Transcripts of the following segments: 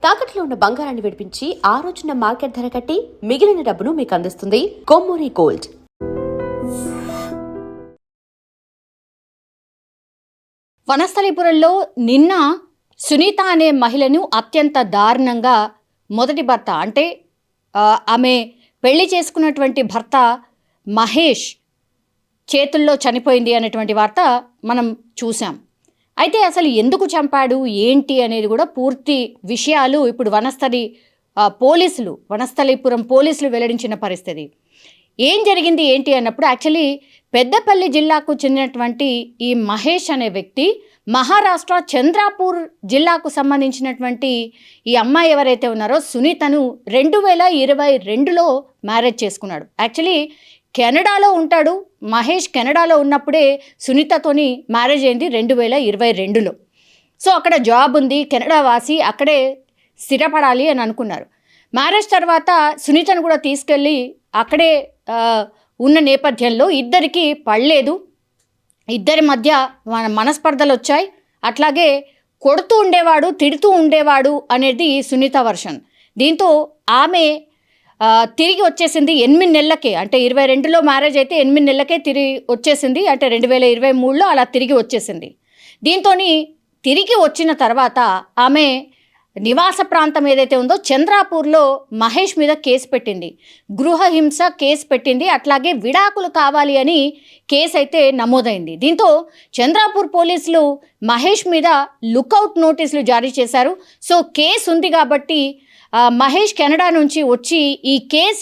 తాకట్లో ఉన్న బంగారాన్ని విడిపించి ఆ రోజున మార్కెట్ ధర కట్టి మిగిలిన డబ్బును మీకు అందిస్తుంది కొమ్మూరి గోల్డ్. వనస్థలిపురంలో నిన్న సునీత అనే మహిళను అత్యంత దారుణంగా మొదటి భర్త అంటే ఆమె పెళ్లి చేసుకున్నటువంటి భర్త మహేష్ చేతుల్లో చనిపోయింది అనేటువంటి వార్త మనం చూసాం. అయితే అసలు ఎందుకు చంపాడు ఏంటి అనేది కూడా పూర్తి విషయాలు ఇప్పుడు వనస్థలిపురం పోలీసులు వెల్లడించిన పరిస్థితి. ఏం జరిగింది ఏంటి అన్నప్పుడు యాక్చువల్లీ పెద్దపల్లి జిల్లాకు చెందినటువంటి ఈ మహేష్ అనే వ్యక్తి మహారాష్ట్ర చంద్రాపూర్ జిల్లాకు సంబంధించినటువంటి ఈ అమ్మాయి ఎవరైతే ఉన్నారో సునీతను 2022లో మ్యారేజ్ చేసుకున్నాడు. యాక్చువల్లీ కెనడాలో ఉంటాడు మహేష్. కెనడాలో ఉన్నప్పుడే సునీతతోని మ్యారేజ్ అయింది 2022లో. సో అక్కడ జాబ్ ఉంది, కెనడా వాసి, అక్కడే స్థిరపడాలి అని అనుకున్నారు. మ్యారేజ్ తర్వాత సునీతను కూడా తీసుకెళ్ళి అక్కడే ఉన్న నేపథ్యంలో ఇద్దరికి పడలేదు. ఇద్దరి మధ్య మనస్పర్ధలు వచ్చాయి. అట్లాగే కొడుతూ ఉండేవాడు, తిడుతూ ఉండేవాడు అనేది సునీత వర్షన్. దీంతో ఆమె తిరిగి వచ్చేసింది 8 నెలలకే. అంటే 22లో మ్యారేజ్ అయితే 8 నెలలకే తిరిగి వచ్చేసింది. అంటే 2023లో అలా తిరిగి వచ్చేసింది. దీంతో తిరిగి వచ్చిన తర్వాత ఆమె నివాస ప్రాంతం ఏదైతే ఉందో చంద్రాపూర్లో మహేష్ మీద కేసు పెట్టింది, గృహహింస కేసు పెట్టింది. అట్లాగే విడాకులు కావాలి అని కేసు అయితే నమోదైంది. దీంతో చంద్రాపూర్ పోలీసులు మహేష్ మీద లుకౌట్ నోటీసులు జారీ చేశారు. సో కేసు ఉంది కాబట్టి మహేష్ కెనడా నుంచి వచ్చి ఈ కేసు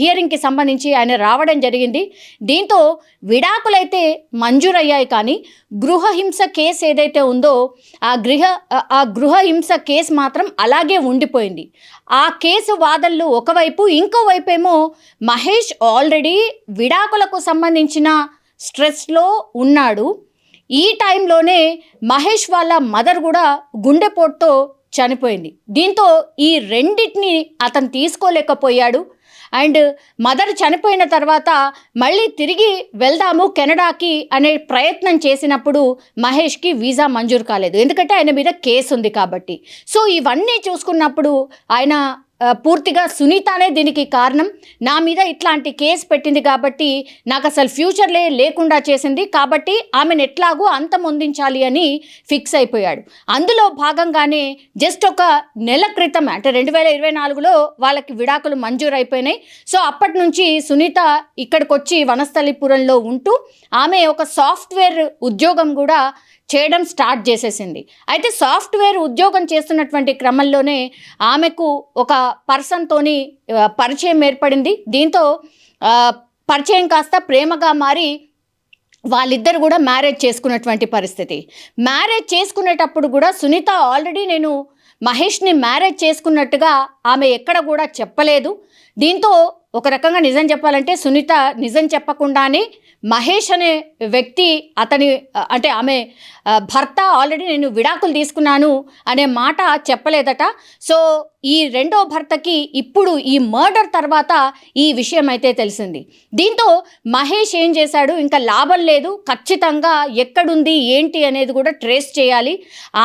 హియరింగ్కి సంబంధించి ఆయన రావడం జరిగింది. దీంతో విడాకులైతే మంజూరయ్యాయి, కానీ గృహహింస కేసు ఏదైతే ఉందో ఆ గృహహింస కేసు మాత్రం అలాగే ఉండిపోయింది. ఆ కేసు వాదనలు ఒకవైపు, ఇంకోవైపు ఏమో మహేష్ ఆల్రెడీ విడాకులకు సంబంధించిన స్ట్రెస్లో ఉన్నాడు. ఈ టైంలోనే మహేష్ వాళ్ళ మదర్ కూడా గుండెపోటుతో చనిపోయింది. దీంతో ఈ రెండింటిని అతను తీసుకోలేకపోయాడు. అండ్ మదర్ చనిపోయిన తర్వాత మళ్ళీ తిరిగి వెళ్దాము కెనడాకి అనే ప్రయత్నం చేసినప్పుడు మహేష్కి వీసా మంజూరు కాలేదు, ఎందుకంటే ఆయన మీద కేసు ఉంది కాబట్టి. సో ఇవన్నీ చూసుకున్నప్పుడు ఆయన పూర్తిగా సునీతనే దీనికి కారణం, నా మీద ఇట్లాంటి కేసు పెట్టింది కాబట్టి నాకు అసలు ఫ్యూచర్లే లేకుండా చేసింది, కాబట్టి ఆమెను ఎట్లాగో అంతమొందించాలి అని ఫిక్స్ అయిపోయాడు. అందులో భాగంగానే జస్ట్ ఒక నెల క్రితం అంటే 2024లో వాళ్ళకి విడాకులు మంజూరు అయిపోయినాయి. సో అప్పటి నుంచి సునీత ఇక్కడికి వచ్చి వనస్థలిపురంలో ఉంటూ ఆమె ఒక సాఫ్ట్వేర్ ఉద్యోగం కూడా చేయడం స్టార్ట్ చేసేసింది. అయితే సాఫ్ట్వేర్ ఉద్యోగం చేస్తున్నటువంటి క్రమంలోనే ఆమెకు ఒక పర్సన్తోని పరిచయం ఏర్పడింది. దీంతో పరిచయం కాస్త ప్రేమగా మారి వాళ్ళిద్దరు కూడా మ్యారేజ్ చేసుకున్నటువంటి పరిస్థితి. మ్యారేజ్ చేసుకునేటప్పుడు కూడా సునీత ఆల్రెడీ నేను మహేష్ని మ్యారేజ్ చేసుకున్నట్టుగా ఆమె ఎక్కడ కూడా చెప్పలేదు. దీంతో ఒక రకంగా నిజం చెప్పాలంటే సునీత నిజం చెప్పకుండానే మహేష్ అనే వ్యక్తి అంటే ఆమె భర్త ఆల్రెడీ నేను విడాకులు తీసుకున్నాను అనే మాట చెప్పలేదట. సో ఈ రెండో భర్తకి ఇప్పుడు ఈ మర్డర్ తర్వాత ఈ విషయం అయితే తెలిసింది. దీంతో మహేష్ ఏం చేశాడు, ఇంకా లాభం లేదు, ఖచ్చితంగా ఎక్కడుంది ఏంటి అనేది కూడా ట్రేస్ చేయాలి,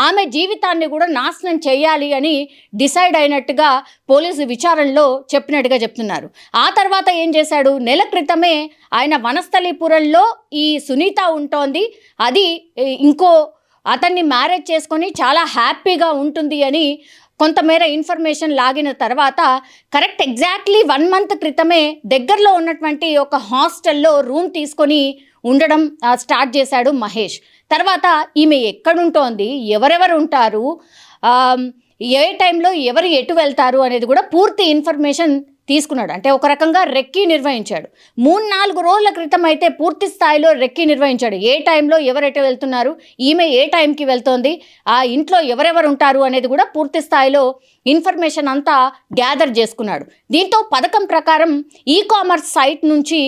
ఆమె జీవితాన్ని కూడా నాశనం చేయాలి అని డిసైడ్ అయినట్టుగా పోలీసు విచారణలో చెప్పినట్టుగా చెప్తున్నారు. ఆ తర్వాత ఏం చేశాడు, నెల క్రితమే ఆయన వనస్థలిపురంలో ఈ సునీత ఉంటోంది, అది ఇంకో అతన్ని మ్యారేజ్ చేసుకొని చాలా హ్యాపీగా ఉంటుంది అని కొంతమేర ఇన్ఫర్మేషన్ లాగిన తర్వాత కరెక్ట్ ఎగ్జాక్ట్లీ 1 మంత్ క్రితమే దగ్గరలో ఉన్నటువంటి ఒక హాస్టల్లో రూమ్ తీసుకొని ఉండడం స్టార్ట్ చేశాడు మహేష్. తర్వాత ఈమె ఎక్కడుంటోంది, ఎవరెవరు ఉంటారు, ఏ టైంలో ఎవరు ఎటు వెళ్తారు అనేది కూడా పూర్తి ఇన్ఫర్మేషన్ తీసుకున్నాడు. అంటే ఒక రకంగా రెక్కీ నిర్వహించాడు. 3-4 రోజుల క్రితం అయితే పూర్తి స్థాయిలో రెక్కీ నిర్వహించాడు. ఏ టైంలో ఎవరెటు వెళ్తున్నారు, ఈమె ఏ టైంకి వెళ్తోంది, ఆ ఇంట్లో ఎవరెవరు ఉంటారు అనేది కూడా పూర్తి స్థాయిలో ఇన్ఫర్మేషన్ అంతా గ్యాదర్ చేసుకున్నాడు. దీంతో పథకం ప్రకారం ఈ-కామర్స్ సైట్ నుంచి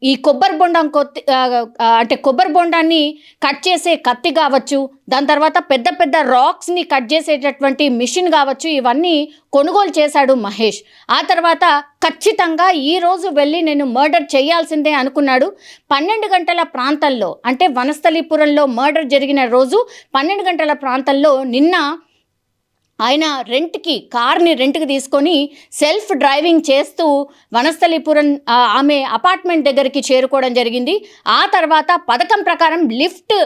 ఈ కొబ్బరి బొండాన్ని కట్ చేసే కత్తి కావచ్చు, దాని తర్వాత పెద్ద పెద్ద రాక్స్ని కట్ చేసేటటువంటి మిషన్ కావచ్చు, ఇవన్నీ కొనుగోలు చేశాడు మహేష్. ఆ తర్వాత ఖచ్చితంగా ఈరోజు వెళ్ళి నేను మర్డర్ చేయాల్సిందే అనుకున్నాడు. 12 గంటల ప్రాంతంలో, అంటే వనస్థలిపురంలో మర్డర్ జరిగిన రోజు 12 గంటల ప్రాంతంలో నిన్న ఆయన కార్ని రెంట్కి తీసుకొని సెల్ఫ్ డ్రైవింగ్ చేస్తూ వనస్థలీపురం ఆమె అపార్ట్మెంట్ దగ్గరికి చేరుకోవడం జరిగింది. ఆ తర్వాత పథకం ప్రకారం లిఫ్ట్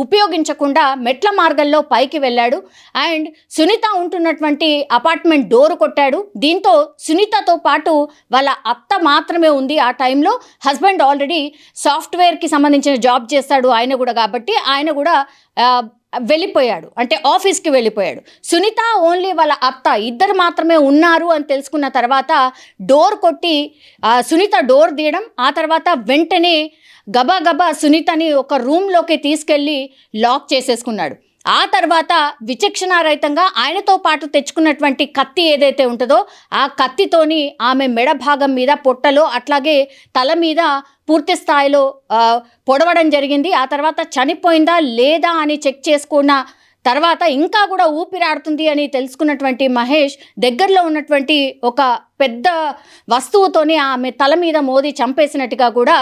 ఉపయోగించకుండా మెట్ల మార్గంలో పైకి వెళ్ళాడు అండ్ సునీత ఉంటున్నటువంటి అపార్ట్మెంట్ డోర్ కొట్టాడు. దీంతో సునీతతో పాటు వాళ్ళ అత్త మాత్రమే ఉంది. ఆ టైంలో హస్బెండ్ ఆల్రెడీ సాఫ్ట్వేర్కి సంబంధించిన జాబ్ చేస్తాడు ఆయన కూడా, కాబట్టి ఆయన కూడా వెళ్ళిపోయాడు, అంటే ఆఫీస్కి వెళ్ళిపోయాడు. సునీత ఓన్లీ వాళ్ళ అత్త ఇద్దరు మాత్రమే ఉన్నారు అని తెలుసుకున్న తర్వాత డోర్ కొట్టి సునీత డోర్ తీయడం, ఆ తర్వాత వెంటనే గబా సునీతని ఒక రూమ్లోకి తీసుకెళ్ళి లాక్ చేసేసుకున్నాడు. ఆ తర్వాత విచక్షణారహితంగా ఆయనతో పాటు తెచ్చుకున్నటువంటి కత్తి ఏదైతే ఉంటుందో ఆ కత్తితోని ఆమె మెడ భాగం మీద, పొట్టలో, అట్లాగే తల మీద పూర్తి స్థాయిలో పొడవడం జరిగింది. ఆ తర్వాత చనిపోయిందా లేదా అని చెక్ చేసుకున్న తర్వాత ఇంకా కూడా ఊపిరాడుతుంది అని తెలుసుకున్నటువంటి మహేష్ దగ్గరలో ఉన్నటువంటి ఒక పెద్ద వస్తువుతోని ఆమె తల మీద మోది చంపేసినట్టుగా కూడా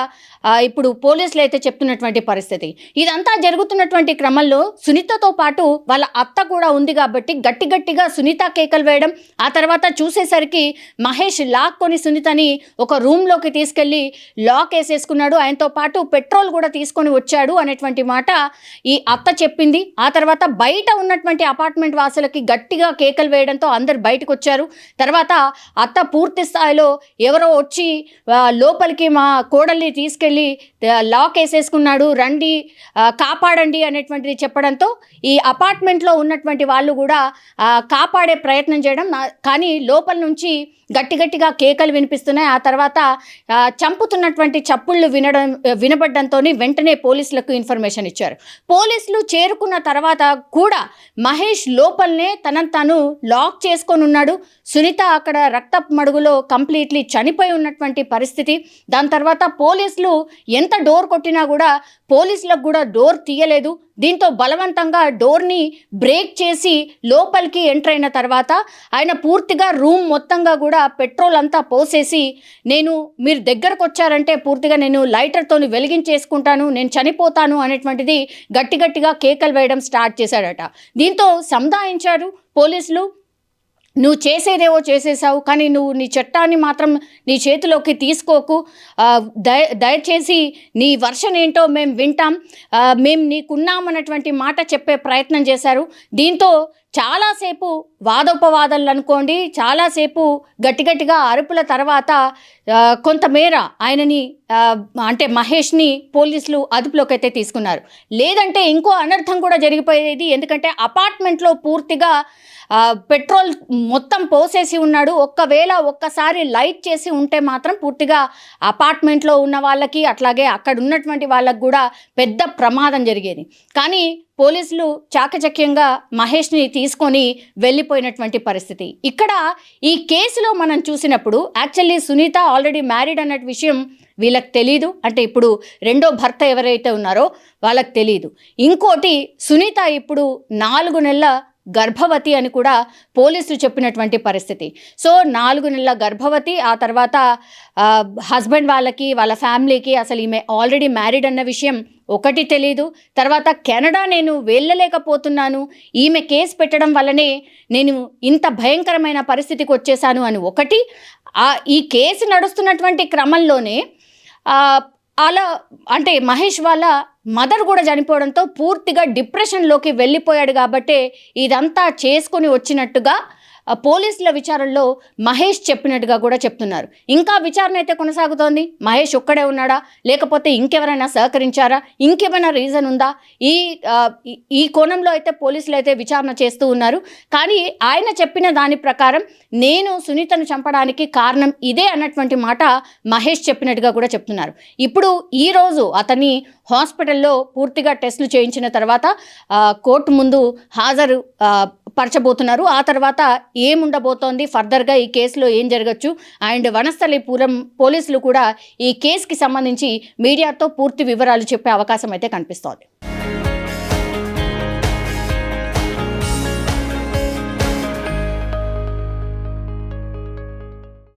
ఇప్పుడు పోలీసులు అయితే చెప్తున్నటువంటి పరిస్థితి. ఇదంతా జరుగుతున్నటువంటి క్రమంలో సునీతతో పాటు వాళ్ళ అత్త కూడా ఉంది కాబట్టి గట్టిగా సునీత కేకలు వేయడం, ఆ తర్వాత చూసేసరికి మహేష్ లాక్కొని సునీతని ఒక రూమ్లోకి తీసుకెళ్ళి లాక్ వేసేసుకున్నాడు. ఆయనతో పాటు పెట్రోల్ కూడా తీసుకొని వచ్చాడు అనేటువంటి మాట ఈ అత్త చెప్పింది. ఆ తర్వాత బయట ఉన్నటువంటి అపార్ట్మెంట్ వాసులకి గట్టిగా కేకలు వేయడంతో అందరు బయటకు వచ్చారు. తర్వాత అత్త పూర్తి స్థాయిలో ఎవరో వచ్చి లోపలికి మా కోడల్ని తీసుకెళ్ళి లాక్ వేసేసుకున్నాడు, రండి కాపాడండి అనేటువంటిది చెప్పడంతో ఈ అపార్ట్మెంట్లో ఉన్నటువంటి వాళ్ళు కూడా కాపాడే ప్రయత్నం చేయడం, కానీ లోపల నుంచి గట్టిగా కేకలు వినిపిస్తున్నాయి. ఆ తర్వాత చంపుతున్నటువంటి చప్పుళ్ళు వినబడ్డంతో వెంటనే పోలీసులకు ఇన్ఫర్మేషన్ ఇచ్చారు. పోలీసులు చేరుకున్న తర్వాత కూడా మహేష్ లోపలనే తను లాక్ చేసుకొని ఉన్నాడు. సునీత అక్కడ రక్తపు మడుగులో కంప్లీట్లీ చనిపోయి ఉన్నటువంటి పరిస్థితి. దాని తర్వాత పోలీసులు ఎంత డోర్ కొట్టినా కూడా పోలీసులకు కూడా డోర్ తీయలేదు. దీంతో బలవంతంగా డోర్ని బ్రేక్ చేసి లోపలికి ఎంటర్ అయిన తర్వాత ఆయన పూర్తిగా రూమ్ మొత్తంగా కూడా పెట్రోల్ అంతా పోసేసి, మీరు దగ్గరకు వచ్చారంటే పూర్తిగా నేను లైటర్తో వెలిగించేసుకుంటాను, నేను చనిపోతాను అనేటువంటిది గట్టిగా కేకలు వేయడం స్టార్ట్ చేశాడట. దీంతో సంధాయించారు పోలీసులు. నువ్వు చేసేదేవో చేసేసావు, కానీ నువ్వు నీ చట్టాన్ని మాత్రం నీ చేతిలోకి తీసుకోకు, దయచేసి నీ వర్షన్ ఏంటో మేము వింటాం, మేము నీకున్నామన్నటువంటి మాట చెప్పే ప్రయత్నం చేశారు. దీంతో చాలాసేపు వాదోపవాదాలు అనుకోండి, చాలాసేపు గట్టిగా అరుపుల తర్వాత కొంతమేర ఆయనని అంటే మహేష్ని పోలీసులు అదుపులోకి అయితే తీసుకున్నారు. లేదంటే ఇంకో అనర్థం కూడా జరిగిపోయేది. ఎందుకంటే అపార్ట్మెంట్లో పూర్తిగా పెట్రోల్ మొత్తం పోసేసి ఉన్నాడు. ఒక్కసారి లైట్ చేసి ఉంటే మాత్రం పూర్తిగా అపార్ట్మెంట్లో ఉన్న వాళ్ళకి అట్లాగే అక్కడ ఉన్నటువంటి వాళ్ళకి కూడా పెద్ద ప్రమాదం జరిగేది. కానీ పోలీసులు చాకచక్యంగా మహేష్ని తీసుకొని వెళ్ళిపోయినటువంటి పరిస్థితి. ఇక్కడ ఈ కేసులో మనం చూసినప్పుడు యాక్చువల్లీ సునీత ఆల్రెడీ మ్యారీడ్ అన్న విషయం వీళ్ళకి తెలీదు. అంటే ఇప్పుడు రెండో భర్త ఎవరైతే ఉన్నారో వాళ్ళకి తెలీదు. ఇంకోటి, సునీత ఇప్పుడు 4 నెలల గర్భవతి అని కూడా పోలీసులు చెప్పినటువంటి పరిస్థితి. సో 4 నెలల గర్భవతి. ఆ తర్వాత హస్బెండ్ వాళ్ళ ఫ్యామిలీకి అసలు ఈమె ఆల్రెడీ మ్యారీడ్ అన్న విషయం ఒకటి తెలీదు. తర్వాత కెనడా నేను వెళ్ళలేకపోతున్నాను, ఈమె కేసు పెట్టడం వల్లనే నేను ఇంత భయంకరమైన పరిస్థితికి వచ్చేసాను అని ఒకటి. ఈ కేసు నడుస్తున్నటువంటి క్రమంలోనే అలా అంటే మహేష్ వాళ్ళ మదర్ కూడా చనిపోవడంతో పూర్తిగా డిప్రెషన్లోకి వెళ్ళిపోయాడు. కాబట్టి ఇదంతా చేసుకొని వచ్చినట్టుగా పోలీసుల విచారణలో మహేష్ చెప్పినట్టుగా కూడా చెప్తున్నారు. ఇంకా విచారణ అయితే కొనసాగుతోంది. మహేష్ ఒక్కడే ఉన్నాడా, లేకపోతే ఇంకెవరైనా సహకరించారా, ఇంకేమైనా రీజన్ ఉందా, ఈ కోణంలో అయితే పోలీసులు అయితే విచారణ చేస్తూ ఉన్నారు. కానీ ఆయన చెప్పిన దాని ప్రకారం నేను సునీతను చంపడానికి కారణం ఇదే అన్నటువంటి మాట మహేష్ చెప్పినట్టుగా కూడా చెప్తున్నారు. ఇప్పుడు ఈరోజు అతన్ని హాస్పిటల్లో పూర్తిగా టెస్టులు చేయించిన తర్వాత కోర్టు ముందు హాజరు పరచబోతున్నారు. ఆ తర్వాత ఏముండబోతోంది, ఫర్దర్గా ఈ కేసులో ఏం జరగచ్చు, అండ్ వనస్థలీపురం పోలీసులు కూడా ఈ కేసుకి సంబంధించి మీడియాతో పూర్తి వివరాలు చెప్పే అవకాశం అయితే కనిపిస్తోంది.